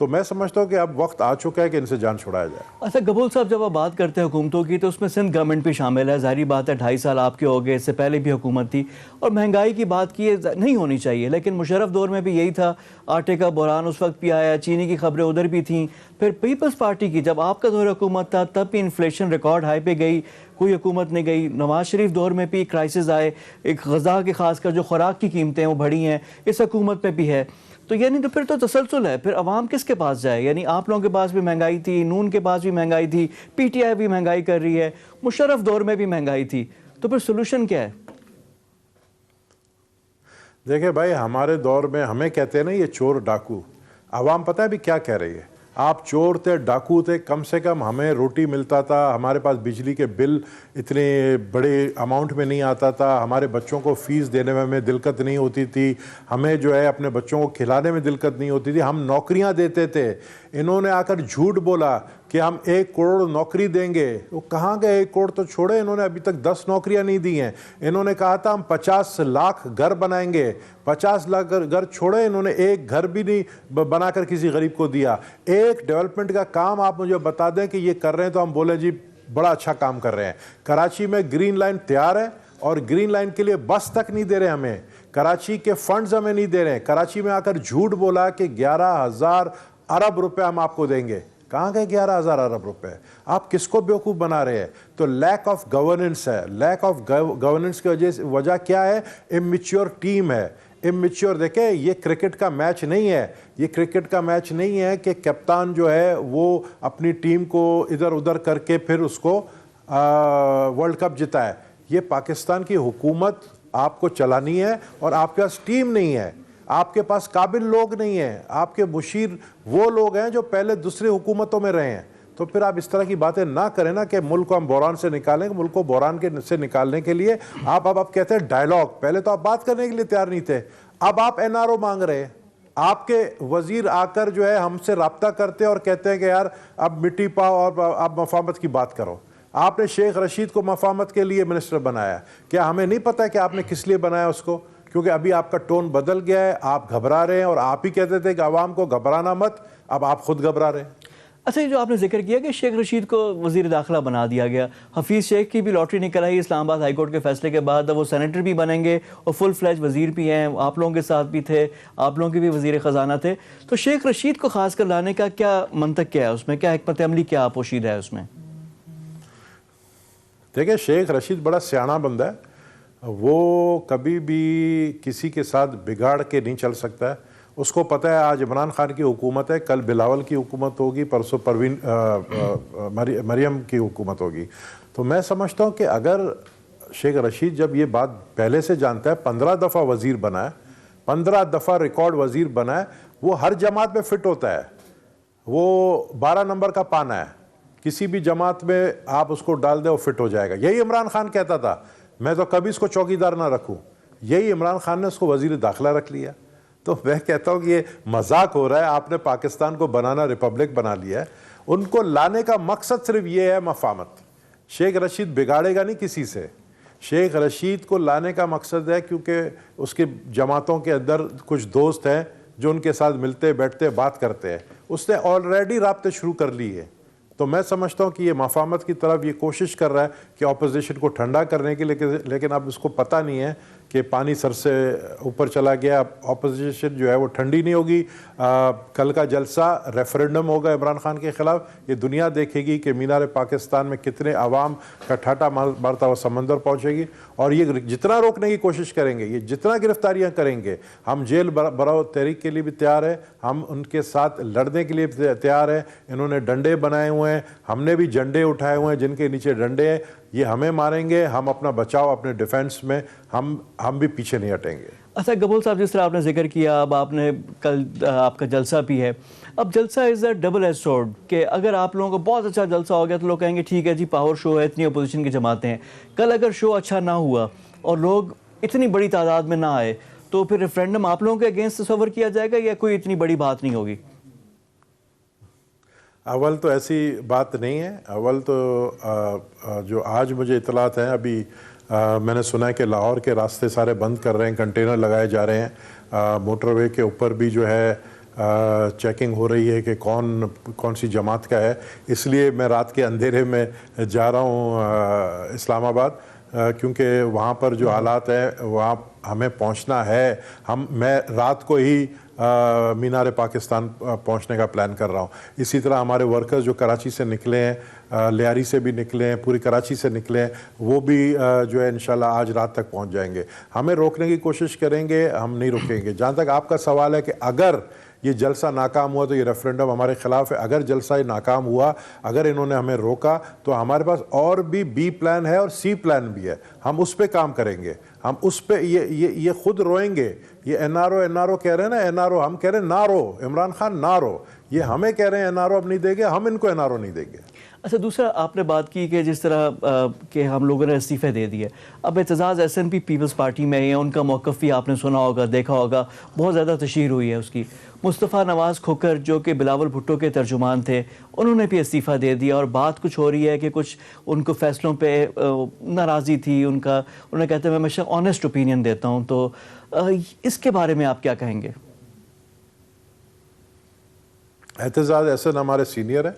تو میں سمجھتا ہوں کہ اب وقت آ چکا ہے کہ ان سے جان چھڑایا جائے. اچھا گبول صاحب، جب آپ بات کرتے ہیں حکومتوں کی تو اس میں سندھ گورنمنٹ بھی شامل ہے. ظاہری بات ہے 2.5 سال آپ کے ہو گئے، اس سے پہلے بھی حکومت تھی. اور مہنگائی کی بات کی نہیں ہونی چاہیے، لیکن مشرف دور میں بھی یہی تھا. آٹے کا بحران اس وقت بھی آیا، چینی کی خبریں ادھر بھی تھیں. پھر پیپلز پارٹی کی جب آپ کا دور حکومت تھا تب بھی انفلیشن ریکارڈ ہائی پہ گئی، کوئی حکومت نہیں گئی. نواز شریف دور میں بھی کرائسس آئے، ایک غذا کے خاص کر جو خوراک کی قیمتیں وہ بڑھی ہیں، اس حکومت میں بھی ہے. تو یعنی تو پھر تو تسلسل ہے. پھر عوام کس کے پاس جائے؟ یعنی آپ لوگوں کے پاس بھی مہنگائی تھی، نون کے پاس بھی مہنگائی تھی، پی ٹی آئی بھی مہنگائی کر رہی ہے، مشرف دور میں بھی مہنگائی تھی. تو پھر سولوشن کیا ہے؟ دیکھیں بھائی، ہمارے دور میں ہمیں کہتے ہیں نا یہ چور ڈاکو. عوام پتہ ہے بھی کیا کہہ رہی ہے؟ آپ چور تھے، ڈاکو تھے، کم سے کم ہمیں روٹی ملتا تھا، ہمارے پاس بجلی کے بل اتنے بڑے اماؤنٹ میں نہیں آتا تھا، ہمارے بچوں کو فیس دینے میں ہمیں دقت نہیں ہوتی تھی، ہمیں جو ہے اپنے بچوں کو کھلانے میں دقت نہیں ہوتی تھی، ہم نوکریاں دیتے تھے. انہوں نے آ کر جھوٹ بولا کہ ہم 1 کروڑ نوکری دیں گے. وہ کہاں گئے 1 کروڑ تو چھوڑے، انہوں نے ابھی تک 10 نوکریاں نہیں دی ہیں. انہوں نے کہا تھا ہم 50 لاکھ گھر بنائیں گے، 50 لاکھ گھر چھوڑے، انہوں نے ایک گھر بھی نہیں بنا کر کسی غریب کو دیا. ایک ڈیولپمنٹ کا کام آپ مجھے بتا دیں کہ یہ کر رہے ہیں تو ہم بولیں جی بڑا اچھا کام کر رہے ہیں. کراچی میں گرین لائن تیار ہے اور گرین لائن کے لیے بس تک نہیں دے رہے ہمیں، کراچی کے فنڈز ہمیں نہیں دے رہے ہیں. کراچی میں آ کر جھوٹ بولا کہ 11,000 ارب روپے ہم آپ کو دیں گے. کہاں گئے 11,000 ارب روپے؟ آپ کس کو بیوقوف بنا رہے ہیں؟ تو لیک آف گورننس ہے. لیک آف گورننس کی وجہ کیا ہے؟ اممیچور ٹیم ہے. اممیچور، دیکھیں یہ کرکٹ کا میچ نہیں ہے، یہ کرکٹ کا میچ نہیں ہے کہ کپتان جو ہے وہ اپنی ٹیم کو ادھر ادھر کر کے پھر اس کو ورلڈ کپ جتائے. یہ پاکستان کی حکومت آپ کو چلانی ہے اور آپ کے پاس ٹیم نہیں ہے، آپ کے پاس قابل لوگ نہیں ہیں، آپ کے مشیر وہ لوگ ہیں جو پہلے دوسری حکومتوں میں رہے ہیں. تو پھر آپ اس طرح کی باتیں نہ کریں نا کہ ملک کو ہم بحران سے نکالیں گے. ملک کو بحران سے نکالنے کے لیے آپ کہتے ہیں ڈائلاگ. پہلے تو آپ بات کرنے کے لیے تیار نہیں تھے، اب آپ NRO مانگ رہے ہیں. آپ کے وزیر آ کر جو ہے ہم سے رابطہ کرتے اور کہتے ہیں کہ یار اب مٹی پاؤ اور اب مفاہمت کی بات کرو. آپ نے شیخ رشید کو مفاہمت کے لیے منسٹر بنایا. کیا ہمیں نہیں پتہ کہ آپ نے کس لیے بنایا اس کو؟ کیونکہ ابھی آپ کا ٹون بدل گیا ہے، آپ گھبرا رہے ہیں، اور آپ ہی کہتے تھے کہ عوام کو گھبرانا مت، اب آپ خود گھبرا رہے ہیں. اچھا، یہ جو آپ نے ذکر کیا کہ شیخ رشید کو وزیر داخلہ بنا دیا گیا، حفیظ شیخ کی بھی لاٹری نکل آئی اسلام آباد ہائی کورٹ کے فیصلے کے بعد. اب وہ سینیٹر بھی بنیں گے اور فل فلیج وزیر بھی ہیں، آپ لوگوں کے ساتھ بھی تھے، آپ لوگوں کے بھی وزیر خزانہ تھے. تو شیخ رشید کو خاص کر لانے کا کیا منطق کیا ہے اس میں؟ کیا حکمت عملی کیا پوشیدہ ہے اس میں؟ دیکھیں شیخ رشید بڑا سیاںا بندہ ہے، وہ کبھی بھی کسی کے ساتھ بگاڑ کے نہیں چل سکتا ہے. اس کو پتہ ہے آج عمران خان کی حکومت ہے، کل بلاول کی حکومت ہوگی، پرسوں مریم کی حکومت ہوگی. تو میں سمجھتا ہوں کہ اگر شیخ رشید جب یہ بات پہلے سے جانتا ہے، 15 دفعہ وزیر بنا ہے، 15 دفعہ ریکارڈ وزیر بنا ہے، وہ ہر جماعت میں فٹ ہوتا ہے، وہ 12 نمبر کا پانا ہے. کسی بھی جماعت میں آپ اس کو ڈال دیں وہ فٹ ہو جائے گا. یہی عمران خان کہتا تھا میں تو کبھی اس کو چوکیدار نہ رکھوں. یہی عمران خان نے اس کو وزیر داخلہ رکھ لیا. تو میں کہتا ہوں کہ یہ مذاق ہو رہا ہے. آپ نے پاکستان کو بنانا ریپبلک بنا لیا ہے. ان کو لانے کا مقصد صرف یہ ہے مفاہمت. شیخ رشید بگاڑے گا نہیں کسی سے. شیخ رشید کو لانے کا مقصد ہے کیونکہ اس کی جماعتوں کے اندر کچھ دوست ہیں جو ان کے ساتھ ملتے بیٹھتے بات کرتے ہیں. اس نے آلریڈی رابطے شروع کر لی ہے. تو میں سمجھتا ہوں کہ یہ مفاہمت کی طرف یہ کوشش کر رہا ہے کہ اپوزیشن کو ٹھنڈا کرنے کے لیے، لیکن اب اس کو پتہ نہیں ہے کہ پانی سر سے اوپر چلا گیا. اپوزیشن جو ہے وہ ٹھنڈی نہیں ہوگی. کل کا جلسہ ریفرینڈم ہوگا عمران خان کے خلاف. یہ دنیا دیکھے گی کہ مینار پاکستان میں کتنے عوام کا ٹھاٹا مارتا ہوا سمندر پہنچے گی. اور یہ جتنا روکنے کی کوشش کریں گے، یہ جتنا گرفتاریاں کریں گے، ہم جیل براؤ تحریک کے لیے بھی تیار ہیں، ہم ان کے ساتھ لڑنے کے لیے تیار ہیں. انہوں نے ڈنڈے بنائے ہوئے ہیں، ہم نے بھی جھنڈے اٹھائے ہوئے ہیں جن کے نیچے ڈنڈے ہیں. یہ ہمیں ماریں گے، ہم اپنا بچاؤ اپنے ڈیفینس میں ہم بھی پیچھے نہیں ہٹیں گے. اچھا گبول صاحب، جس طرح آپ نے ذکر کیا، اب آپ نے کل آپ کا جلسہ بھی ہے. اب جلسہ از اے ڈبل ایج سورڈ کہ اگر آپ لوگوں کو بہت اچھا جلسہ ہو گیا تو لوگ کہیں گے ٹھیک ہے جی پاور شو ہے، اتنی اپوزیشن کی جماعتیں ہیں. کل اگر شو اچھا نہ ہوا اور لوگ اتنی بڑی تعداد میں نہ آئے تو پھر ریفرینڈم آپ لوگوں کے اگینسٹ تصور کیا جائے گا یا کوئی اتنی بڑی بات نہیں ہوگی؟ اول تو ایسی بات نہیں ہے. اول تو جو آج مجھے اطلاعات ہیں، ابھی میں نے سنا ہے کہ لاہور کے راستے سارے بند کر رہے ہیں، کنٹینر لگائے جا رہے ہیں. موٹر وے کے اوپر بھی جو ہے چیکنگ ہو رہی ہے کہ کون سی جماعت کا ہے. اس لیے میں رات کے اندھیرے میں جا رہا ہوں اسلام آباد, کیونکہ وہاں پر جو حالات ہیں وہاں ہمیں پہنچنا ہے. میں رات کو ہی مینار پاکستان پہنچنے کا پلان کر رہا ہوں. اسی طرح ہمارے ورکرز جو کراچی سے نکلے ہیں, لیاری سے بھی نکلے ہیں, پوری کراچی سے نکلے ہیں, وہ بھی جو ہے انشاءاللہ آج رات تک پہنچ جائیں گے. ہمیں روکنے کی کوشش کریں گے, ہم نہیں رکیں گے. جہاں تک آپ کا سوال ہے کہ اگر یہ جلسہ ناکام ہوا تو یہ ریفرینڈم ہمارے خلاف ہے. اگر جلسہ ناکام ہوا, اگر انہوں نے ہمیں روکا, تو ہمارے پاس اور بھی بی پلان ہے اور سی پلان بھی ہے. ہم اس پہ کام کریں گے. ہم اس پہ یہ خود روئیں گے. یہ این آر او کہہ رہے ہیں نا, این آر او, ہم کہہ رہے ہیں نہ رو, عمران خان نہ رو. یہ ہمیں کہہ رہے ہیں این آر او اب نہیں دیں گے, ہم ان کو این آر او نہیں دیں گے. اچھا, دوسرا آپ نے بات کی کہ جس طرح کہ ہم لوگوں نے استعفے دے دیے. اب Aitzaz S N P Peoples Party میں ہیں, ان کا موقف بھی آپ نے سنا ہوگا, دیکھا ہوگا, بہت زیادہ تشہیر ہوئی ہے اس کی. مصطفیٰ نواز کھوکھر جو کہ بلاول بھٹو کے ترجمان تھے, انہوں نے بھی استعفیٰ دے دیا, اور بات کچھ ہو رہی ہے کہ کچھ ان کو فیصلوں پہ ناراضی تھی ان کا. انہوں نے کہتے ہیں میں ہمیشہ آنیسٹ اوپینین دیتا ہوں. تو اس کے بارے میں آپ کیا کہیں گے؟ اعتزاز احسن ہمارے سینئر ہیں,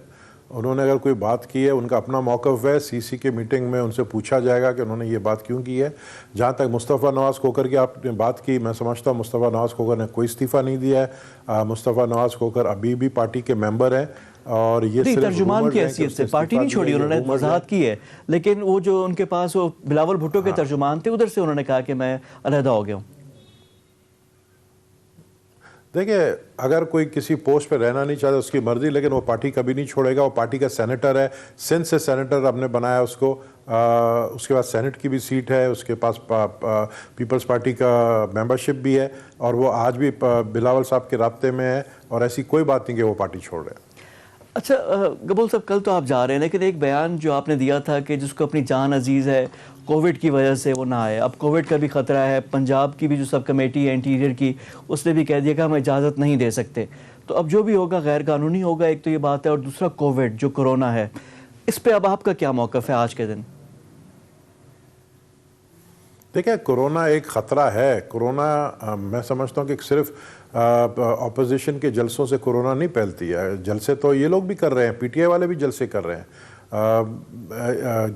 انہوں نے اگر کوئی بات کی ہے, ان کا اپنا موقف ہے. سی سی کی میٹنگ میں ان سے پوچھا جائے گا کہ انہوں نے یہ بات کیوں کی ہے. جہاں تک مصطفیٰ نواز کھوکھر کی آپ نے بات کی, میں سمجھتا ہوں مصطفیٰ نواز کھوکھر نے کوئی استعفیٰ نہیں دیا ہے. مصطفیٰ نواز کھوکھر ابھی بھی پارٹی کے ممبر ہیں, اور یہ صرف ترجمان کی حیثیت سے پارٹی نہیں چھوڑی, انہوں نے وضاحت کی ہے. لیکن وہ جو ان کے پاس وہ بلاول بھٹو کے ترجمان تھے, ادھر سے انہوں نے کہا کہ میں علیحدہ ہو گیا ہوں. دیکھیں, اگر کوئی کسی پوسٹ پہ رہنا نہیں چاہتا اس کی مرضی, لیکن وہ پارٹی کبھی نہیں چھوڑے گا. وہ پارٹی کا سینیٹر ہے, سندھ سے سینیٹر ہم نے بنایا اس کو. اس کے بعد سینٹ کی بھی سیٹ ہے, اس کے پاس پیپلز پارٹی کا ممبرشپ بھی ہے, اور وہ آج بھی بلاول صاحب کے رابطے میں ہے, اور ایسی کوئی بات نہیں کہ وہ پارٹی چھوڑ رہے ہیں. اچھا گبول صاحب, کل تو آپ جا رہے ہیں, لیکن ایک بیان جو آپ نے دیا تھا کہ جس کو اپنی جان عزیز ہے, کووڈ کی وجہ سے وہ نہ آئے. اب کووڈ کا بھی خطرہ ہے. پنجاب کی بھی جو سب کمیٹی ہے انٹیریئر کی, اس نے بھی کہہ دیا کہ ہم اجازت نہیں دے سکتے. تو اب جو بھی ہوگا غیر قانونی ہوگا, ایک تو یہ بات ہے, اور دوسرا کووڈ جو کرونا ہے, اس پہ اب آپ کا کیا موقف ہے آج کے دن؟ دیکھیں, کرونا ایک خطرہ ہے. کرونا میں سمجھتا ہوں کہ صرف اپوزیشن کے جلسوں سے کرونا نہیں پھیلتی ہے. جلسے تو یہ لوگ بھی کر رہے ہیں, پی ٹی آئی والے بھی جلسے کر رہے ہیں.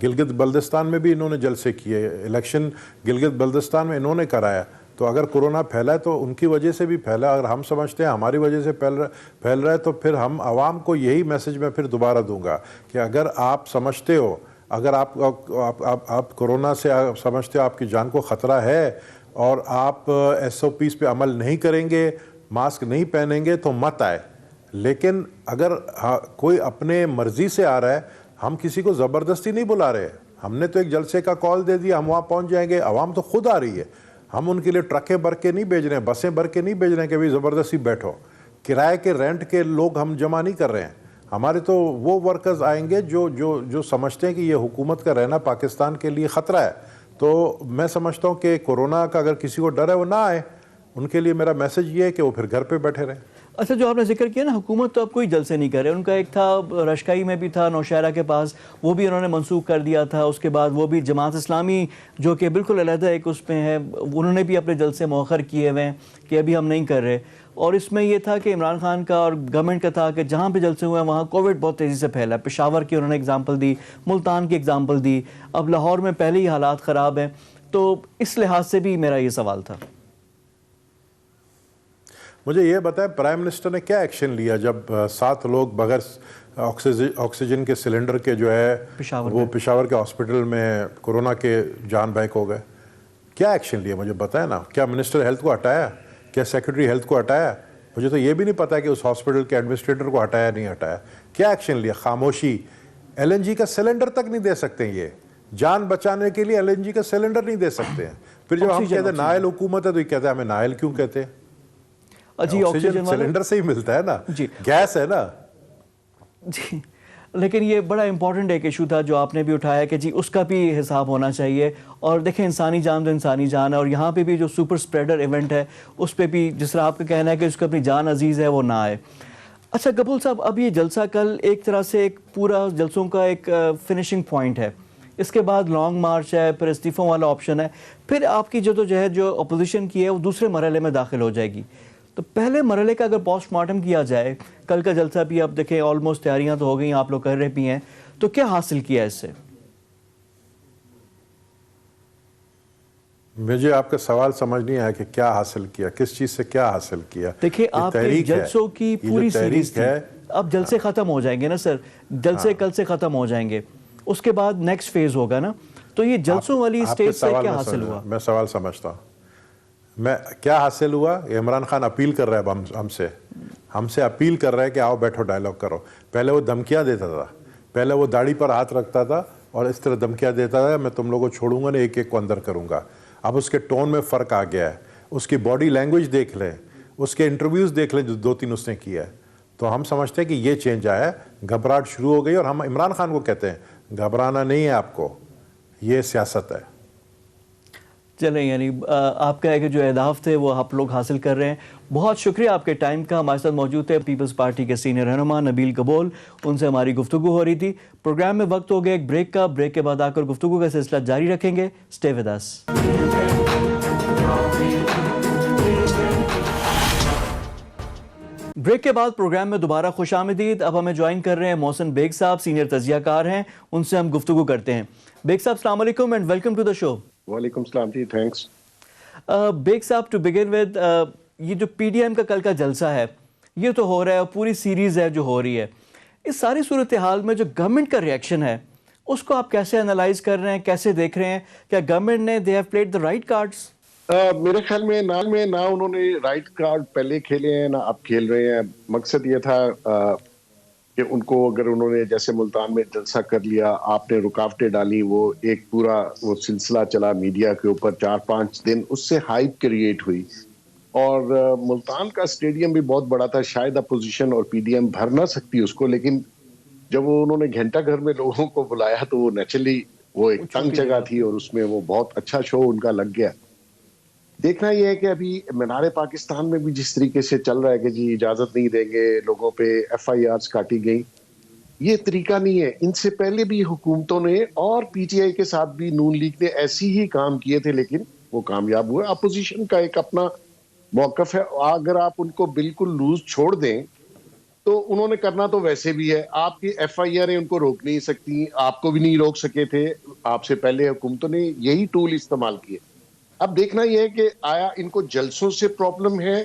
گلگت بلتستان میں بھی انہوں نے جلسے کیے, الیکشن گلگت بلتستان میں انہوں نے کرایا. تو اگر کرونا پھیلا ہے تو ان کی وجہ سے بھی پھیلا. اگر ہم سمجھتے ہیں ہماری وجہ سے پھیل رہا ہے, تو پھر ہم عوام کو یہی میسج میں پھر دوبارہ دوں گا کہ اگر آپ سمجھتے ہو, اگر آپ کرونا سے سمجھتے ہو آپ کی جان کو خطرہ ہے, اور آپ ایس او پیز پہ عمل نہیں کریں گے, ماسک نہیں پہنیں گے, تو مت آئے. لیکن اگر کوئی اپنے مرضی سے آ رہا ہے, ہم کسی کو زبردستی نہیں بلا رہے. ہم نے تو ایک جلسے کا کال دے دیا, ہم وہاں پہنچ جائیں گے. عوام تو خود آ رہی ہے, ہم ان کے لیے ٹرکیں بھر کے نہیں بھیج رہے ہیں, بسیں بھر کے نہیں بھیج رہے ہیں کہ بھائی زبردستی بیٹھو. کرائے کے رینٹ کے لوگ ہم جمع نہیں کر رہے ہیں. ہمارے تو وہ ورکرز آئیں گے جو سمجھتے ہیں کہ یہ حکومت کا رہنا پاکستان کے لیے خطرہ ہے. تو میں سمجھتا ہوں کہ کورونا کا اگر کسی کو ڈر ہے وہ نہ آئے. ان کے لیے میرا میسج یہ ہے کہ وہ پھر گھر پہ بیٹھے رہیں. اچھا, جو آپ نے ذکر کیا نا, حکومت تو اب کوئی جلسے نہیں کر رہے. ان کا ایک تھا رشکائی میں بھی تھا, نوشہرہ کے پاس, وہ بھی انہوں نے منسوخ کر دیا تھا. اس کے بعد وہ بھی جماعت اسلامی جو کہ بالکل علیحدہ ایک اس پہ ہے, انہوں نے بھی اپنے جلسے مؤخر کیے ہوئے ہیں کہ ابھی ہم نہیں کر رہے. اور اس میں یہ تھا کہ عمران خان کا اور گورنمنٹ کا تھا کہ جہاں پہ جلسے ہوئے ہیں وہاں کووڈ بہت تیزی سے پھیلا. پشاور کی انہوں نے اگزامپل دی, ملتان کی اگزامپل دی, اب لاہور میں پہلے ہی حالات خراب ہیں. تو اس لحاظ سے بھی میرا یہ سوال تھا. مجھے یہ بتائیں, پرائم منسٹر نے کیا ایکشن لیا جب 7 لوگ بغیر آکسیجن کے سلنڈر کے جو ہے وہ پشاور کے ہاسپٹل میں کورونا کے جان بحق ہو گئے؟ کیا ایکشن لیا مجھے بتائیں نا. کیا منسٹر ہیلتھ کو ہٹایا؟ کیا سیکرٹری ہیلتھ کو ہٹایا؟ مجھے تو یہ بھی نہیں پتا کہ اس ہاسپٹل کے ایڈمنسٹریٹر کو ہٹایا نہیں ہٹایا. کیا ایکشن لیا؟ خاموشی. ایل این جی کا سلنڈر تک نہیں دے سکتے. یہ جان بچانے کے لیے ایل این جی کا سلنڈر نہیں دے سکتے ہیں. پھر جب ہم کہتے ہیں نائل حکومت ہے تو یہ کہتے ہیں ہمیں نائل کیوں کہتے ہیں؟ جی, آکسیجن سلنڈر سے ہی ملتا ہے نا, گیس ہے نا. جی, لیکن یہ بڑا امپورٹنٹ ایک ایشو تھا جو آپ نے بھی اٹھایا کہ جی اس کا بھی حساب ہونا چاہیے. اور دیکھیں, انسانی جان تو انسانی جان ہے, اور یہاں پہ بھی جو سپر سپریڈر ایونٹ ہے اس پہ بھی جس طرح آپ کا کہنا ہے کہ اس کو اپنی جان عزیز ہے وہ نہ آئے. اچھا گبول صاحب, اب یہ جلسہ کل ایک طرح سے ایک پورا جلسوں کا ایک فنشنگ پوائنٹ ہے. اس کے بعد لانگ مارچ ہے, پھر استعفوں والا آپشن ہے, پھر آپ کی جدوجہد جو اپوزیشن کی ہے وہ دوسرے مرحلے میں داخل ہو جائے گی. تو تو پہلے مرحلے کا اگر پوسٹ مارٹم کیا جائے، کل کا جلسہ بھی اب دیکھیں آلموسٹ تیاریاں تو ہو گئی، آپ لوگ کر رہے بھی ہیں، تو کیا حاصل کیا اس سے؟ مجھے آپ کا سوال سمجھ نہیں آیا کہ کیا حاصل کیا، کس چیز سے کیا حاصل کیا؟ دیکھیں آپ کے جلسوں کی پوری سیریز تھی، اب جلسے ختم ہو جائیں گے نا سر، جلسے کل سے ختم ہو جائیں گے، اس کے بعد نیکسٹ فیز ہوگا نا، تو یہ جلسوں والی سٹیج سے کیا حاصل ہوا؟ میں سوال سمجھتا ہوں، کیا حاصل ہوا؟ عمران خان اپیل کر رہا ہے ہم سے اپیل کر رہا ہے کہ آؤ بیٹھو ڈائلاگ کرو. پہلے وہ دھمکیاں دیتا تھا، پہلے وہ داڑھی پر ہاتھ رکھتا تھا اور اس طرح دھمکیاں دیتا تھا، میں تم لوگوں کو چھوڑوں گا نہیں، ایک ایک کو اندر کروں گا. اب اس کے ٹون میں فرق آ گیا ہے، اس کی باڈی لینگویج دیکھ لیں، اس کے انٹرویوز دیکھ لیں جو 2-3 اس نے کیا ہے، تو ہم سمجھتے ہیں کہ یہ چینج آیا ہے. گھبراہٹ شروع ہو گئی اور ہم عمران خان کو کہتے ہیں گھبرانا نہیں ہے آپ کو، یہ سیاست ہے. چلیں، یعنی آپ کا ہے کہ جو اہداف تھے وہ آپ لوگ حاصل کر رہے ہیں. بہت شکریہ آپ کے ٹائم کا. ہمارے ساتھ موجود تھے پیپلز پارٹی کے سینئر رہنما نبیل کبول، ان سے ہماری گفتگو ہو رہی تھی. پروگرام میں وقت ہو گیا ایک بریک کا، بریک کے بعد آ کر گفتگو کا سلسلہ جاری رکھیں گے. Stay with us. بریک کے بعد پروگرام میں دوبارہ خوش آمدید. اب ہمیں جوائن کر رہے ہیں محسن بیگ صاحب، سینئر تجزیہ کار ہیں، ان سے ہم گفتگو کرتے ہیں. بیگ صاحب السلام علیکم اینڈ ویلکم ٹو دا شو. وعلیکم السلام جی، تھینکس. بیگ صاحب ٹو بگن ود، یہ جو پی ڈی ایم کا کل کا جلسہ ہے یہ تو ہو رہا ہے، پوری سیریز ہے جو ہو رہی ہے. اس ساری صورتحال میں جو گورنمنٹ کا ریئیکشن ہے اس کو آپ کیسے انالائز کر رہے ہیں، کیسے دیکھ رہے ہیں؟ کیا گورنمنٹ نے they have played the right cards? میرے خیال میں نہ انہوں نے رائٹ کارڈ پہلے کھیلے ہیں نہ اب کھیل رہے ہیں. مقصد یہ تھا کہ ان کو اگر انہوں نے جیسے ملتان میں جلسہ کر لیا، آپ نے رکاوٹیں ڈالی، وہ ایک پورا وہ سلسلہ چلا میڈیا کے اوپر 4-5 دن، اس سے ہائپ کریٹ ہوئی. اور ملتان کا اسٹیڈیم بھی بہت بڑا تھا، شاید اپوزیشن اور پی ڈی ایم بھر نہ سکتی اس کو، لیکن جب انہوں نے گھنٹہ گھر میں لوگوں کو بلایا تو وہ نیچرلی وہ ایک تنگ جگہ تھی اور اس میں وہ بہت اچھا شو ان کا لگ گیا. دیکھنا یہ ہے کہ ابھی مینار پاکستان میں بھی جس طریقے سے چل رہا ہے کہ جی اجازت نہیں دیں گے، لوگوں پہ ایف آئی آرز کاٹی گئی، یہ طریقہ نہیں ہے. ان سے پہلے بھی حکومتوں نے اور پی ٹی آئی کے ساتھ بھی نون لیگ نے ایسی ہی کام کیے تھے، لیکن وہ کامیاب ہوئے. اپوزیشن کا ایک اپنا موقف ہے، اگر آپ ان کو بالکل لوز چھوڑ دیں تو انہوں نے کرنا تو ویسے بھی ہے. آپ کی ایف آئی آر ان کو روک نہیں سکتی، آپ کو بھی نہیں روک سکے تھے، آپ سے پہلے حکومتوں نے یہی ٹول استعمال کیے. اب دیکھنا یہ ہے کہ آیا ان کو جلسوں سے پرابلم ہے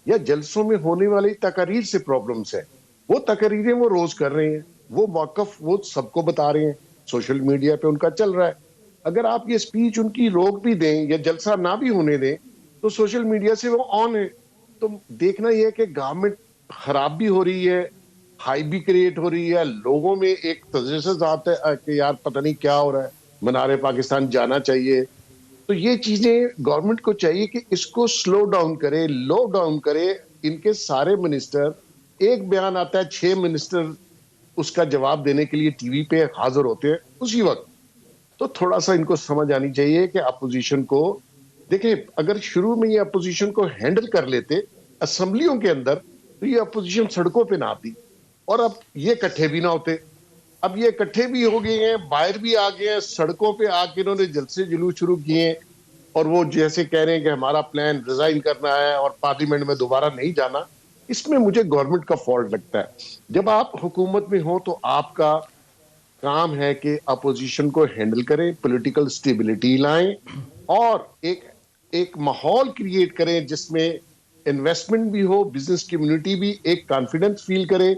یا جلسوں میں ہونے والی تقاریر سے پرابلمس ہے. وہ تقاریریں وہ روز کر رہے ہیں، وہ موقف وہ سب کو بتا رہے ہیں، سوشل میڈیا پہ ان کا چل رہا ہے. اگر آپ یہ سپیچ ان کی روک بھی دیں یا جلسہ نہ بھی ہونے دیں تو سوشل میڈیا سے وہ آن ہے. تو دیکھنا یہ ہے کہ گورنمنٹ خراب بھی ہو رہی ہے، ہائی بھی کریٹ ہو رہی ہے، لوگوں میں ایک تجسس آتا ہے کہ یار پتہ نہیں کیا ہو رہا ہے، منار پاکستان جانا چاہیے. تو یہ چیزیں گورنمنٹ کو چاہیے کہ اس کو سلو ڈاؤن کرے، لو ڈاؤن کرے. ان کے سارے منسٹر، ایک بیان آتا ہے 6 منسٹر اس کا جواب دینے کے لیے ٹی وی پہ حاضر ہوتے ہیں اسی وقت. تو تھوڑا سا ان کو سمجھ آنی چاہیے کہ اپوزیشن کو دیکھیں، اگر شروع میں یہ اپوزیشن کو ہینڈل کر لیتے اسمبلیوں کے اندر تو یہ اپوزیشن سڑکوں پہ نہ آتی اور اب یہ اکٹھے بھی نہ ہوتے. اب یہ اکٹھے بھی ہو گئے ہیں، باہر بھی آ گئے ہیں، سڑکوں پہ آ کے انہوں نے جلسے جلوس شروع کیے ہیں اور وہ جیسے کہہ رہے ہیں کہ ہمارا پلان ریزائن کرنا ہے اور پارلیمنٹ میں دوبارہ نہیں جانا. اس میں مجھے گورنمنٹ کا فالٹ لگتا ہے. جب آپ حکومت میں ہوں تو آپ کا کام ہے کہ اپوزیشن کو ہینڈل کریں، پولیٹیکل سٹیبلٹی لائیں اور ایک ماحول کریٹ کریں جس میں انویسٹمنٹ بھی ہو، بزنس کمیونٹی بھی ایک کانفیڈنس فیل کرے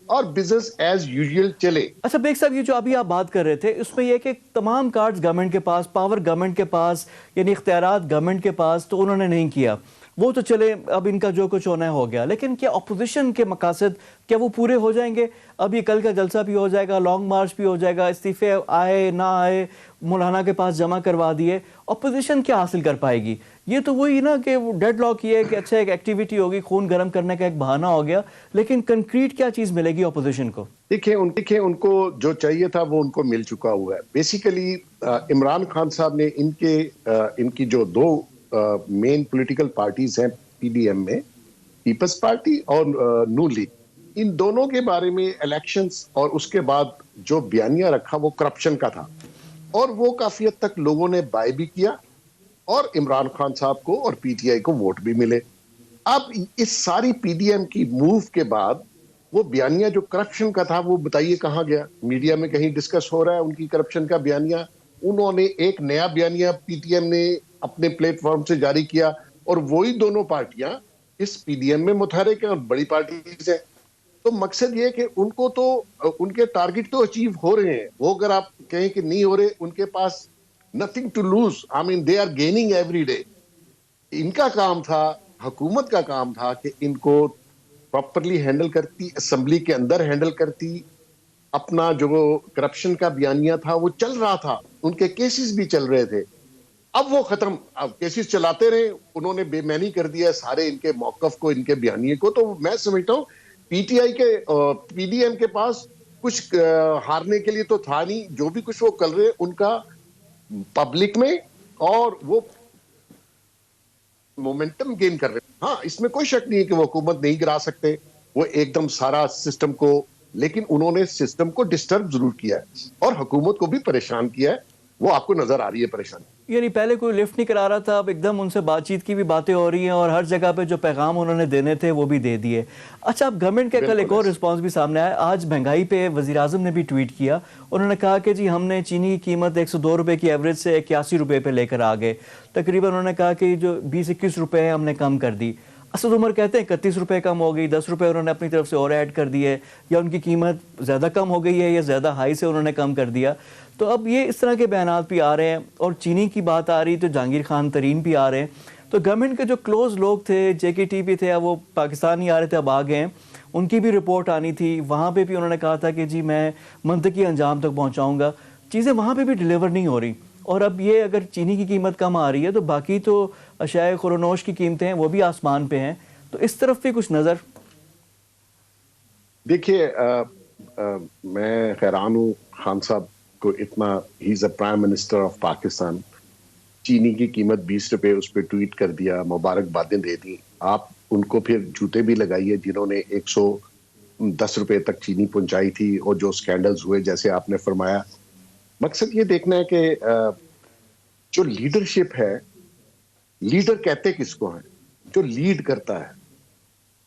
اور بزنس ایز یوزول چلے. اچھا بیگ صاحب، یہ جو ابھی آپ بات کر رہے تھے اس میں یہ کہ تمام کارڈز گورنمنٹ کے پاس، پاور گورنمنٹ کے پاس، یعنی اختیارات گورنمنٹ کے پاس، تو انہوں نے نہیں کیا. وہ تو چلے اب ان کا جو کچھ ہونا ہے ہو گیا، لیکن کیا اپوزیشن کے مقاصد کیا وہ پورے ہو جائیں گے؟ اب یہ کل کا جلسہ بھی ہو جائے گا، لانگ مارچ بھی ہو جائے گا، استعفے آئے نہ آئے مولانا کے پاس جمع کروا دیے، اپوزیشن کیا حاصل کر پائے گی؟ یہ تو وہی نا کہ وہ ڈیڈ لاک یہ ہے کہ اچھا ایک ایکٹیویٹی ہوگی، خون گرم کرنے کا ایک بہانہ ہو گیا، لیکن کنکریٹ کیا چیز ملے گی اپوزیشن کو؟ دیکھیں ان کو جو چاہیے تھا وہ ان کو مل چکا ہوا ہے. بیسیکلی عمران خان صاحب نے ان کی جو 2 مین پولیٹیکل پارٹیز ہیں پی ڈی ایم میں، پیپلز پارٹی اور نون لیگ، ان دونوں کے بارے میں الیکشنز اور اس کے بعد جو بیانیہ رکھا وہ کرپشن کا تھا اور وہ کافی حد تک لوگوں نے بائی بھی کیا اور عمران خان صاحب کو اور پی ٹی آئی کو ووٹ بھی ملے. اب اس ساری پی ڈی ایم کی موو کے بعد وہ بیانیہ جو کرپشن کا تھا وہ بتائیے کہاں گیا؟ میڈیا میں کہیں ڈسکس ہو رہا ہے ان کی کرپشن کا بیانیہ؟ انہوں نے ایک نیا بیانیہ پی ٹی ایم نے اپنے پلیٹ فارم سے جاری کیا اور وہی دونوں پارٹیاں اس پی ڈی ایم میں متحرک ہیں اور بڑی پارٹیز ہیں. تو مقصد یہ کہ ان کو تو ان کے ٹارگٹ تو اچیو ہو رہے ہیں. وہ اگر آپ کہیں کہ نہیں ہو رہے، ان کے پاس nothing to lose. I mean they are gaining every day. ان کا کام تھا، حکومت کا کام تھا کہ ان کو پراپرلی ہینڈل کرتی، اسمبلی کے اندر ہینڈل کرتی. اپنا جو کرپشن کا بیانیہ تھا وہ چل رہا تھا، ان کے کیسز بھی چل رہے تھے. اب وہ ختم، اب کیسز چلاتے رہے، انہوں نے بے معنی کر دیا سارے ان کے موقف کو، ان کے بیانیے کو. تو میں سمجھتا ہوں پی ٹی آئی کے پی ڈی ایم کے پاس کچھ ہارنے کے لیے تو تھا نہیں. جو بھی کچھ وہ کر رہے ان کا پبلک میں، اور وہ مومنٹم گین کر رہے ہیں. ہاں اس میں کوئی شک نہیں ہے کہ وہ حکومت نہیں گرا سکتے، وہ ایک دم سارا سسٹم کو، لیکن انہوں نے سسٹم کو ڈسٹرب ضرور کیا ہے اور حکومت کو بھی پریشان کیا ہے. وہ آپ کو نظر آ رہی ہے پریشانی. یعنی پہلے کوئی لفٹ نہیں کرا رہا تھا، اب ایک دم ان سے بات چیت کی بھی باتیں ہو رہی ہیں اور ہر جگہ پہ جو پیغام انہوں نے دینے تھے وہ بھی دے دیے. اچھا، اب گورنمنٹ کا کل ایک اور رسپانس بھی سامنے آیا. آج مہنگائی پہ وزیر اعظم نے بھی ٹویٹ کیا. انہوں نے کہا کہ جی ہم نے چینی کی قیمت 102 روپے کی ایوریج سے 81 روپے پہ لے کر آ گئے. تقریباً انہوں نے کہا کہ جو 20-21 روپے ہیں ہم نے کم کر دی. اسد عمر کہتے ہیں 31 روپے کم ہو گئی، 10 روپے انہوں نے اپنی طرف سے اور ایڈ کر دیے، یا ان کی قیمت زیادہ کم ہو گئی ہے یا زیادہ ہائی سے انہوں نے کم کر دیا. تو اب یہ اس طرح کے بیانات بھی آ رہے ہیں اور چینی کی بات آ رہی تو جہانگیر خان ترین بھی آ رہے ہیں. تو گورنمنٹ کے جو کلوز لوگ تھے، جے کے ٹی بھی تھے، وہ پاکستان ہی آ رہے تھے، اب آ گئے ہیں، ان کی بھی رپورٹ آنی تھی. وہاں پہ بھی انہوں نے کہا تھا کہ جی میں منطقی انجام تک پہنچاؤں گا. چیزیں وہاں پہ بھی ڈیلیور نہیں ہو رہی. اور اب یہ اگر چینی کی قیمت کم آ رہی ہے تو باقی تو اشیاء خورونوش کی قیمتیں ہیں وہ بھی آسمان پہ ہیں. تو اس طرف بھی کچھ نظر؟ دیکھیے میں حیران ہوں خان صاحب کو اتنا. ہی از اے پرائم منسٹر آف پاکستان. چینی کی قیمت 20 روپے اس پہ ٹویٹ کر دیا، مبارکبادیں دے دی. آپ ان کو پھر جوتے بھی لگائیے جنہوں نے 110 روپے تک چینی پہنچائی تھی اور جو سکینڈلز ہوئے جیسے آپ نے فرمایا. مقصد یہ دیکھنا ہے کہ جو لیڈرشپ ہے، لیڈر کہتے کس کو ہیں؟ جو لیڈ کرتا ہے.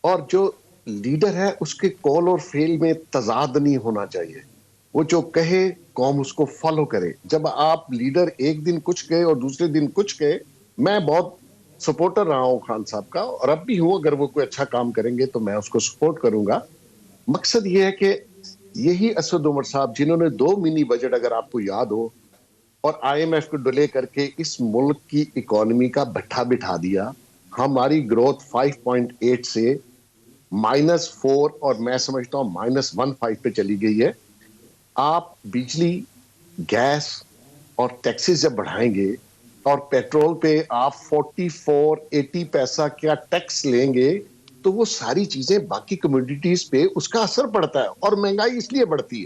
اور جو لیڈر ہے اس کے کال اور فیل میں تضاد نہیں ہونا چاہیے. وہ جو کہے قوم اس کو فالو کرے. جب آپ لیڈر ایک دن کچھ کہے اور دوسرے دن کچھ کہے، میں بہت سپورٹر رہا ہوں خان صاحب کا اور اب بھی ہوں. اگر وہ کوئی اچھا کام کریں گے تو میں اس کو سپورٹ کروں گا. مقصد یہ ہے کہ یہی اسد عمر صاحب جنہوں نے 2 منی بجٹ، اگر آپ کو یاد ہو، اور آئی ایم ایف کو ڈیلے کر کے اس ملک کی اکانومی کا بٹھا بٹھا دیا. ہماری گروتھ 5.8 سے -4 اور میں سمجھتا ہوں -1.5 پہ چلی گئی ہے. آپ بجلی، گیس اور ٹیکسز جب بڑھائیں گے اور پیٹرول پہ آپ 44-80 پیسہ کیا ٹیکس لیں گے تو وہ ساری چیزیں باقی کمیڈیٹیز پہ اس کا اثر پڑتا ہے اور مہنگائی اس لیے بڑھتی ہے.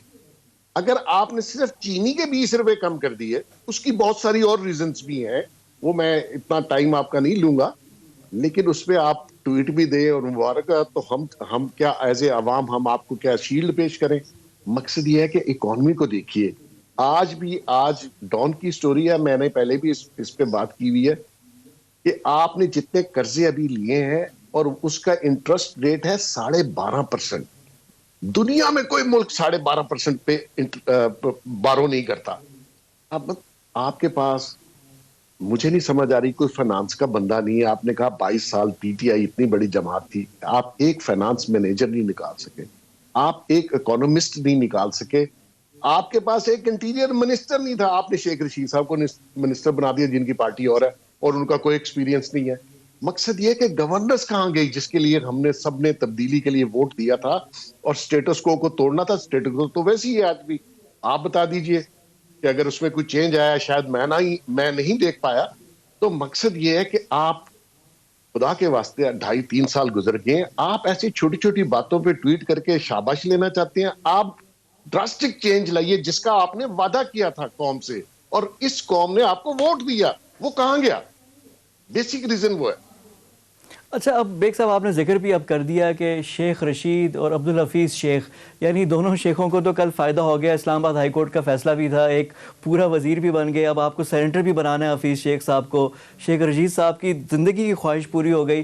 اگر آپ نے صرف چینی کے 20 روپے کم کر دیے، اس کی بہت ساری اور ریزنز بھی ہیں، وہ میں اتنا ٹائم آپ کا نہیں لوں گا، لیکن اس پہ آپ ٹویٹ بھی دیں اور مبارکباد. تو ہم کیا ایز اے عوام ہم آپ کو کیا شیلڈ پیش کریں؟ مقصد یہ ہے کہ اکانومی کو دیکھیے. آج ڈان کی سٹوری ہے، میں نے پہلے بھی اس پہ بات کی ہوئی ہے کہ آپ نے جتنے قرضے ابھی لیے ہیں اور اس کا انٹرسٹ ریٹ ہے 12.5%. دنیا میں کوئی ملک 12.5% پہ بارو نہیں کرتا. اب آپ کے پاس، مجھے نہیں سمجھ آ رہی، کوئی فائنانس کا بندہ نہیں ہے. آپ نے کہا 22 سال پی ٹی آئی اتنی بڑی جماعت تھی، آپ ایک فائنانس مینیجر نہیں نکال سکے، آپ ایک اکانومسٹ نہیں نکال سکے، آپ کے پاس ایک انٹیریئر منسٹر نہیں تھا. آپ نے شیخ رشید صاحب کو منسٹر بنا دیا جن کی پارٹی اور ہے اور ان کا کوئی ایکسپیرینس نہیں ہے. مقصد یہ کہ گورننس کہاں گئی جس کے لیے ہم نے سب نے تبدیلی کے لیے ووٹ دیا تھا اور سٹیٹس کو توڑنا تھا. سٹیٹس کو تو ویسے ہی ہے آج بھی. آپ بتا دیجئے کہ اگر اس میں کوئی چینج آیا، شاید میں نہیں دیکھ پایا. تو مقصد یہ ہے کہ آپ خدا کے واسطے 2.5-3 سال گزر گئے، آپ ایسی چھوٹی چھوٹی باتوں پہ ٹویٹ کر کے شاباش لینا چاہتے ہیں. آپ ڈراسٹک چینج لائیے جس کا آپ نے وعدہ کیا تھا قوم سے، اور اس قوم نے آپ کو ووٹ دیا. وہ کہاں گیا؟ بیسک ریزن وہ ہے. اچھا، اب بیگ صاحب آپ نے ذکر بھی اب کر دیا کہ شیخ رشید اور عبدالحفیظ شیخ، یعنی دونوں شیخوں کو تو کل فائدہ ہو گیا. اسلام آباد ہائی کورٹ کا فیصلہ بھی تھا، ایک پورا وزیر بھی بن گئے. اب آپ کو سینیٹر بھی بنانا ہے حفیظ شیخ صاحب کو. شیخ رشید صاحب کی زندگی کی خواہش پوری ہو گئی.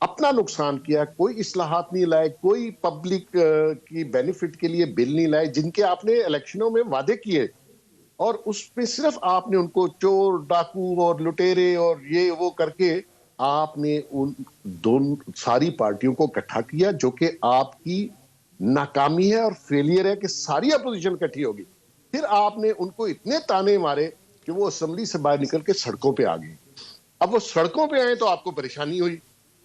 اپنا نقصان کیا, کوئی اصلاحات نہیں لائے, کوئی پبلک کی بینیفٹ کے لیے بل نہیں لائے جن کے آپ نے الیکشنوں میں وعدے کیے, اور اس پہ صرف آپ نے ان کو چور ڈاکو اور لٹیرے اور یہ وہ کر کے آپ نے ان دونوں ساری پارٹیوں کو اکٹھا کیا, جو کہ آپ کی ناکامی ہے اور فیلئر ہے کہ ساری اپوزیشن اکٹھی ہوگی. پھر آپ نے ان کو اتنے تانے مارے کہ وہ اسمبلی سے باہر نکل کے سڑکوں پہ آ گئے. اب وہ سڑکوں پہ آئے تو آپ کو پریشانی ہوئی,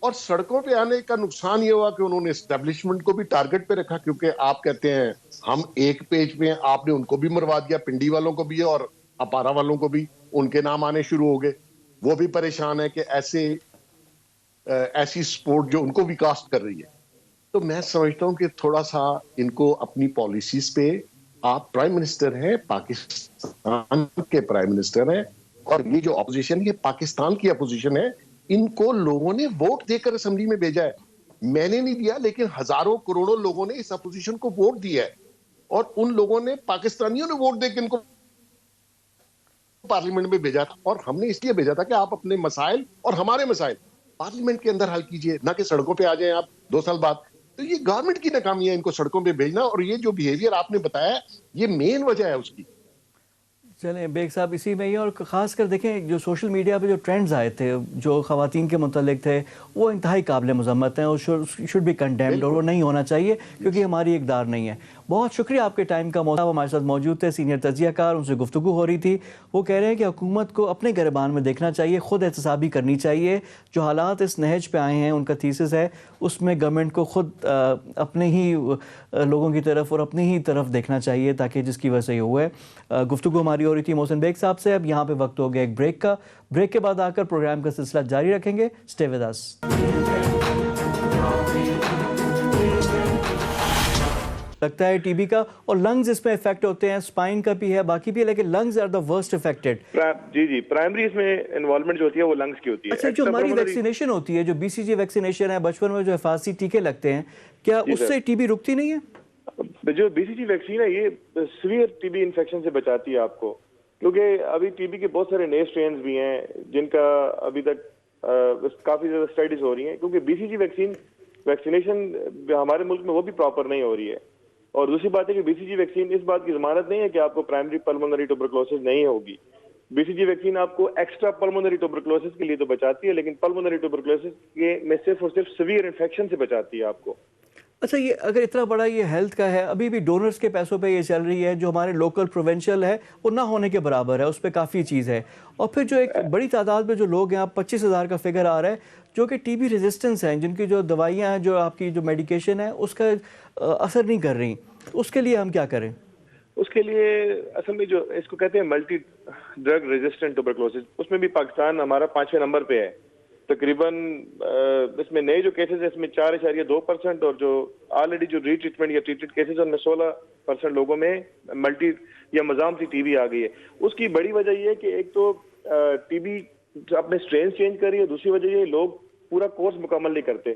اور سڑکوں پہ آنے کا نقصان یہ ہوا کہ انہوں نے اسٹیبلشمنٹ کو بھی ٹارگٹ پہ رکھا, کیونکہ آپ کہتے ہیں ہم ایک پیج پہ ہیں, آپ نے ان کو بھی مروا دیا, پنڈی والوں کو بھی اور اپارا والوں کو بھی, ان کے نام آنے شروع ہو گئے. وہ بھی پریشان ہے کہ ایسی سپورٹ جو ان کو بھی کاسٹ کر رہی ہے. تو میں سمجھتا ہوں کہ تھوڑا سا ان کو اپنی پالیسیز پہ, آپ پرائم منسٹر ہیں, پاکستان کے پرائم منسٹر ہیں, اور یہ جو اپوزیشن ہے پاکستان کی اپوزیشن ہے, ان کو لوگوں نے ووٹ دے کر اسمبلی میں بھیجا ہے. میں نے نہیں دیا, لیکن ہزاروں کروڑوں لوگوں نے اس اپوزیشن کو ووٹ دیا ہے, اور ان لوگوں نے, پاکستانیوں نے ووٹ دے کے ان کو پارلیمنٹ میں بھیجا تھا. اور ہم نے اس لیے بھیجا تھا کہ آپ اپنے مسائل اور ہمارے مسائل پارلیمنٹ کے اندر حل کیجئے, نہ کہ سڑکوں پہ آ جائیں آپ 2 سال بعد. تو یہ گورنمنٹ کی ناکامی ہے ان کو سڑکوں پہ بھیجنا, اور یہ جو بیہیویئر آپ نے بتایا یہ مین وجہ ہے اس کی. چلیں بیگ صاحب, اسی میں ہی, اور خاص کر دیکھیں جو سوشل میڈیا پہ جو ٹرینڈز آئے تھے جو خواتین کے متعلق تھے, وہ انتہائی قابل مذمت ہیں, اور شوڈ بی کنڈیمڈ, اور وہ نہیں ہونا چاہیے کیونکہ ہماری اقدار نہیں ہے. بہت شکریہ آپ کے ٹائم کا. موضوع ہمارے ساتھ موجود تھے سینئر تجزیہ کار, ان سے گفتگو ہو رہی تھی. وہ کہہ رہے ہیں کہ حکومت کو اپنے گریبان میں دیکھنا چاہیے, خود احتسابی کرنی چاہیے. جو حالات اس نہج پہ آئے ہیں, ان کا تھیسس ہے, اس میں گورنمنٹ کو خود اپنے ہی لوگوں کی طرف اور اپنی ہی طرف دیکھنا چاہیے, تاکہ جس کی وجہ سے یہ ہوئے. گفتگو ہماری ہو رہی تھی محسن بیگ صاحب سے. اب یہاں پہ وقت ہو گیا ایک بریک کا. بریک کے بعد آ کر پروگرام کا سلسلہ جاری رکھیں گے. Stay with us. لگتا ہے ٹی بی کا اور لنگز اس میں افیکٹ ہوتے ہیں, اسپائن کا بھی ہے, باقی بھی ہے, لیکن lungs are the worst affected. جی پرائمری اس میں انوالومنٹ جو ہوتی ہے وہ لنگز کی ہوتی ہے. اچھا, جو ہماری ویکسینیشن ہوتی ہے, جو بی سی جی ویکسینیشن ہے, بچپن میں جو حفاظتی ٹیکے لگتے ہیں, کیا اس سے ٹی بی رکتی نہیں ہے؟ جو بی سی جی ویکسین ہے یہ سیویئر ٹی بی انفیکشن سے بچاتی ہے آپ کو, کیونکہ ابھی ٹی بی کے بہت سارے نئے اسٹرینز بھی ہیں جن کا ابھی تک کافی زیادہ اسٹڈیز ہو رہی ہیں, کیونکہ بی سی جی ویکسینیشن ہمارے ملک میں وہ بھی پراپر نہیں ہو رہی ہے. اور دوسری بات ہے کہ بی سی جی ویکسین اس بات کی ضمانت نہیں ہے کہ آپ کو پرائمری پلمونری ٹوبرکلوسس نہیں ہوگی. بی سی جی ویکسین آپ کو ایکسٹرا پلمونری ٹوبرکلوسس کے لیے تو بچاتی ہے, لیکن پلمونری ٹوبرکلوسس میں صرف اور صرف سیویئر انفیکشن سے بچاتی ہے آپ کو. اچھا, یہ اگر اتنا بڑا یہ ہیلتھ کا ہے, ابھی بھی ڈونرز کے پیسوں پہ یہ چل رہی ہے, جو ہمارے لوکل پروونشل ہے وہ نہ ہونے کے برابر ہے, اس پہ کافی چیز ہے. اور پھر جو ایک بڑی تعداد میں جو لوگ ہیں, آپ 25,000 کا فگر آ رہا ہے, جو کہ ٹی بی ریزسٹنس ہیں, جن کی جو دوائیاں ہیں, جو آپ کی جو میڈیکیشن ہے, اس کا اثر نہیں کر رہی. اس کے لیے ہم کیا کریں؟ اس کے لیے اصل میں جو اس کو کہتے ہیں ملٹی ڈرگ ریزسٹنٹ ٹوبرکلوسس, اس میں بھی پاکستان ہمارا 5ویں نمبر پہ ہے. تقریباً اس میں نئے جو کیسز ہیں اس میں 4.2%, اور جو آلریڈی جو ری ٹریٹمنٹ یا ٹریٹڈ کیسز ان میں 16% لوگوں میں ملٹی یا مزاحمتی ٹی بی آ گئی ہے. اس کی بڑی وجہ یہ ہے کہ ایک تو ٹی بی اپنے اسٹرین چینج کر رہی ہے, دوسری وجہ یہ لوگ پورا کورس مکمل نہیں کرتے.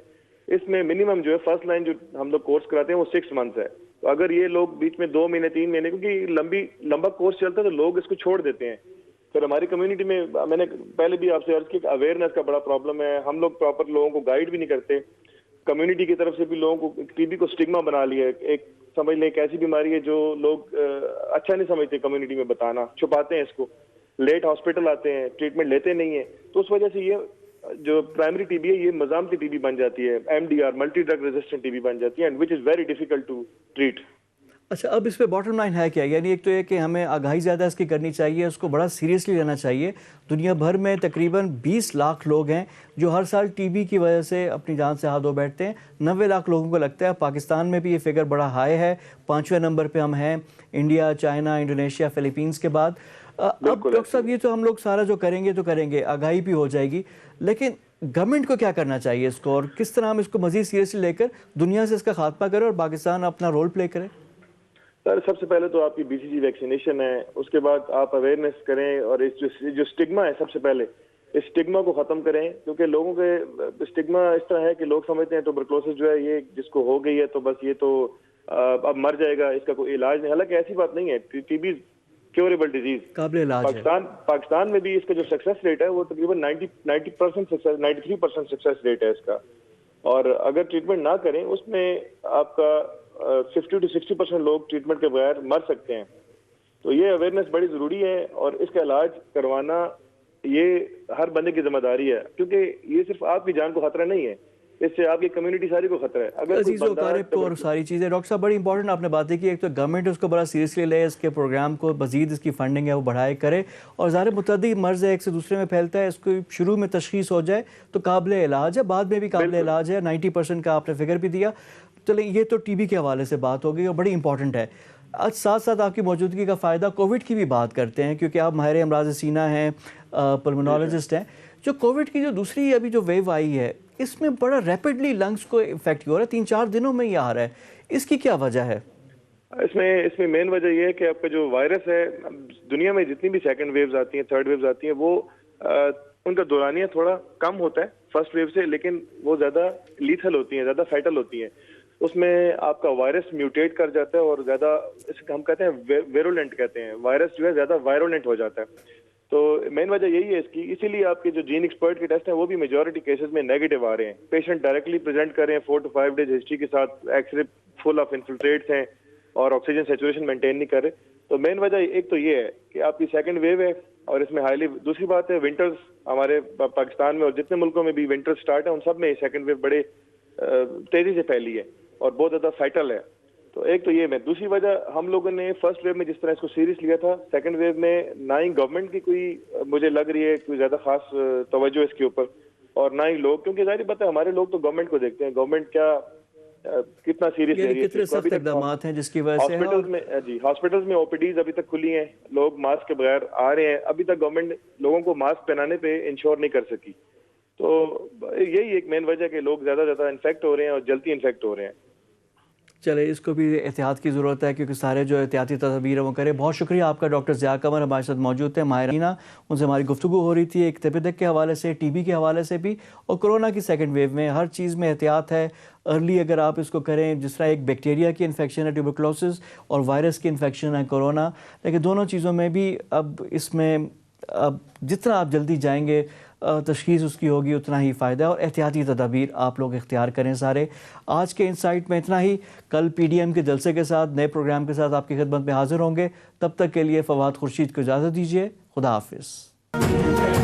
اس میں منیمم جو ہے فرسٹ لائن جو ہم لوگ کورس کراتے ہیں وہ 6 منتھس ہے. تو اگر یہ لوگ بیچ میں 2 مہینے 3 مہینے, کیونکہ لمبا کورس چلتا ہے تو لوگ اس کو چھوڑ دیتے ہیں. پھر ہماری کمیونٹی میں, میں نے پہلے بھی آپ سے عرض کی کہ اویئرنیس کا بڑا پرابلم ہے, ہم لوگ پراپر لوگوں کو گائیڈ بھی نہیں کرتے. کمیونٹی کی طرف سے بھی لوگوں کو ٹی بی کو اسٹگما بنا لیا ہے, ایک سمجھ لیں ایک ایسی بیماری ہے جو لوگ اچھا نہیں سمجھتے کمیونٹی میں بتانا, چھپاتے ہیں اس کو, لیٹ ہاسپٹل آتے ہیں, ٹریٹمنٹ لیتے نہیں ہیں. تو اس وجہ سے یہ جو پرائمری ٹی بی ہے یہ مزاحمتی ٹی بی بن جاتی ہے, M D R multi drug resistant T B بن جاتی ہے, and which is very difficult to treat. اچھا, اب اس پہ باٹم لائن ہے کیا؟ یعنی ایک تو یہ کہ ہمیں آگاہی زیادہ اس کی کرنی چاہیے, اس کو بڑا سیریسلی لینا چاہیے. دنیا بھر میں تقریباً 20 لاکھ لوگ ہیں جو ہر سال ٹی بی کی وجہ سے اپنی جان سے ہاتھ دھو بیٹھتے ہیں. 90 لاکھ لوگوں کو لگتا ہے. پاکستان میں بھی یہ فگر بڑا ہائی ہے, 5ویں نمبر پہ ہم ہیں, انڈیا, چائنا, انڈونیشیا, فلیپینز کے بعد. اب ڈاکٹر صاحب, یہ تو ہم لوگ سارا جو کریں گے تو کریں گے, آگاہی بھی ہو جائے گی, لیکن گورنمنٹ کو کیا کرنا چاہیے اس کو, اور کس طرح ہم اس کو مزید سیریسلی لے کر دنیا سے اس کا خاتمہ کریں اور پاکستان اپنا رول پلے کرے؟ سر سب سے پہلے تو آپ کی بی سی جی ویکسینیشن ہے, اس کے بعد آپ اویئرنیس کریں, اور اس جو اسٹگما ہے سب سے پہلے اس اسٹگما کو ختم کریں. کیونکہ لوگوں کے اسٹگما اس طرح ہے کہ لوگ سمجھتے ہیں ٹوبرکلوسس جو ہے یہ جس کو ہو گئی ہے تو بس یہ تو اب مر جائے گا, اس کا کوئی علاج نہیں. حالانکہ ایسی بات نہیں ہے, ٹی بی کیوریبل ڈیزیز, قابل علاج ہے. پاکستان میں بھی اس کا جو سکسیس ریٹ ہے وہ تقریباً 93% سکسیس ریٹ ہے اس کا. اور اگر ٹریٹمنٹ نہ کریں اس میں آپ کا 50 to 60% لوگ ٹریٹمنٹ کے بغیر مر سکتے ہیں. تو یہ اویئرنیس بڑی ضروری ہے اور اس کا علاج کروانا یہ ہر بندے کی ذمہ داری ہے, کیونکہ یہ صرف آپ کی جان کو خطرہ نہیں ہے, اس سے آپ کی کمیونٹی ساری کو خطرہ ہے. اگر عزیز و اقارب کو اور ساری چیزیں. ڈاکٹر صاحب بڑی امپورٹنٹ آپ نے باتیں کی. ایک تو گورنمنٹ اس کو بڑا سیریسلی لے, اس کے پروگرام کو مزید اس کی فنڈنگ ہے وہ بڑھائے کرے, اور ظاہر متعدی مرض ہے ایک سے دوسرے میں پھیلتا ہے, اس کو شروع میں تشخیص ہو جائے تو قابل علاج ہے, بعد میں بھی قابل علاج ہے. 90% کا آپ نے فگر بھی دیا. چلیں یہ تو ٹی بی کے حوالے سے بات ہو گئی اور بڑی امپورٹنٹ ہے. آج ساتھ ساتھ آپ کی موجودگی کا فائدہ کووڈ کی بھی بات کرتے ہیں, کیونکہ آپ ماہر امراض سینہ ہیں, پلمونالوجسٹ ہیں. جو کووڈ کی جو دوسری ابھی جو ویو آئی ہے اس میں بڑا ریپڈلی لنگس کو افیکٹ ہو رہا ہے, 3-4 دنوں میں یہ آ رہا ہے, اس کی کیا وجہ ہے؟ اس میں مین وجہ یہ ہے کہ آپ کا جو وائرس ہے, دنیا میں جتنی بھی سیکنڈ ویوز آتی ہیں, تھرڈ ویوز آتی ہیں, وہ ان کا دورانیہ تھوڑا کم ہوتا ہے فرسٹ ویو سے, لیکن وہ زیادہ لیتھل ہوتی ہیں, زیادہ فیٹل ہوتی ہیں. اس میں آپ کا وائرس میوٹیٹ کر جاتا ہے اور زیادہ اس کو ہم کہتے ہیں ویرولنٹ کہتے ہیں, وائرس جو ہے زیادہ وائرولنٹ ہو جاتا ہے. تو مین وجہ یہی ہے اس کی, اسی لیے آپ کے جو جین ایکسپرٹ کے ٹیسٹ ہیں وہ بھی میجورٹی کیسز میں نیگیٹو آ رہے ہیں. پیشنٹ ڈائریکٹلی پریزنٹ کر رہے ہیں 4 to 5 days ہسٹری کے ساتھ, ایکس رے فل آف انفلٹریٹس ہیں اور آکسیجن سیچوریشن مینٹین نہیں کر رہے. تو مین وجہ ایک تو یہ ہے کہ آپ کی سیکنڈ ویو ہے اور اس میں ہائیلی, دوسری بات ہے ونٹرز ہمارے پاکستان میں اور جتنے ملکوں میں بھی ونٹر سٹارٹ ہے ان سب میں سیکنڈ ویو بڑے تیزی سے پھیلی ہے اور بہت زیادہ فیٹل ہے. تو ایک تو یہ میں, دوسری وجہ ہم لوگوں نے فرسٹ ویو میں جس طرح اس کو سیریس لیا تھا, سیکنڈ ویو میں نہ ہی گورنمنٹ کی کوئی مجھے لگ رہی ہے کوئی زیادہ خاص توجہ اس کے اوپر, اور نہ ہی لوگ, کیونکہ ظاہر بات ہے ہمارے لوگ تو گورنمنٹ کو دیکھتے ہیں, گورنمنٹ کیا کتنا سیریس لے رہی ہے. کتنے سخت اقدامات ہیں جس کی وجہ سے ہاسپٹلز میں او پی ڈیز ابھی تک کھلی ہیں, لوگ ماسک کے بغیر آ رہے ہیں, ابھی تک گورنمنٹ لوگوں کو ماسک پہنانے پہ انشور نہیں کر سکی. تو یہی ایک مین وجہ کہ لوگ زیادہ انفیکٹ ہو رہے ہیں اور جلدی انفیکٹ ہو رہے ہیں. چلے اس کو بھی احتیاط کی ضرورت ہے, کیونکہ سارے جو احتیاطی تدابیر ہیں وہ کریں. بہت شکریہ آپ کا. ڈاکٹر ضیاء قمر ہمارے ساتھ موجود تھے, ماہرینہ, ان سے ہماری گفتگو ہو رہی تھی ایک تپیدق کے حوالے سے, ٹی بی کے حوالے سے بھی, اور کرونا کی سیکنڈ ویو میں ہر چیز میں احتیاط ہے. ارلی اگر آپ اس کو کریں, جس طرح ایک بیکٹیریا کی انفیکشن ہے ٹیوبرکلوسس اور وائرس کی انفیکشن ہے کورونا, لیکن دونوں چیزوں میں بھی اب اس میں اب جتنا آپ جلدی جائیں گے تشخیص اس کی ہوگی اتنا ہی فائدہ ہے, اور احتیاطی تدابیر آپ لوگ اختیار کریں سارے. آج کے انسائٹ میں اتنا ہی. کل پی ڈی ایم کے جلسے کے ساتھ نئے پروگرام کے ساتھ آپ کی خدمت میں حاضر ہوں گے. تب تک کے لیے فواد خورشید کو اجازت دیجیے. خدا حافظ.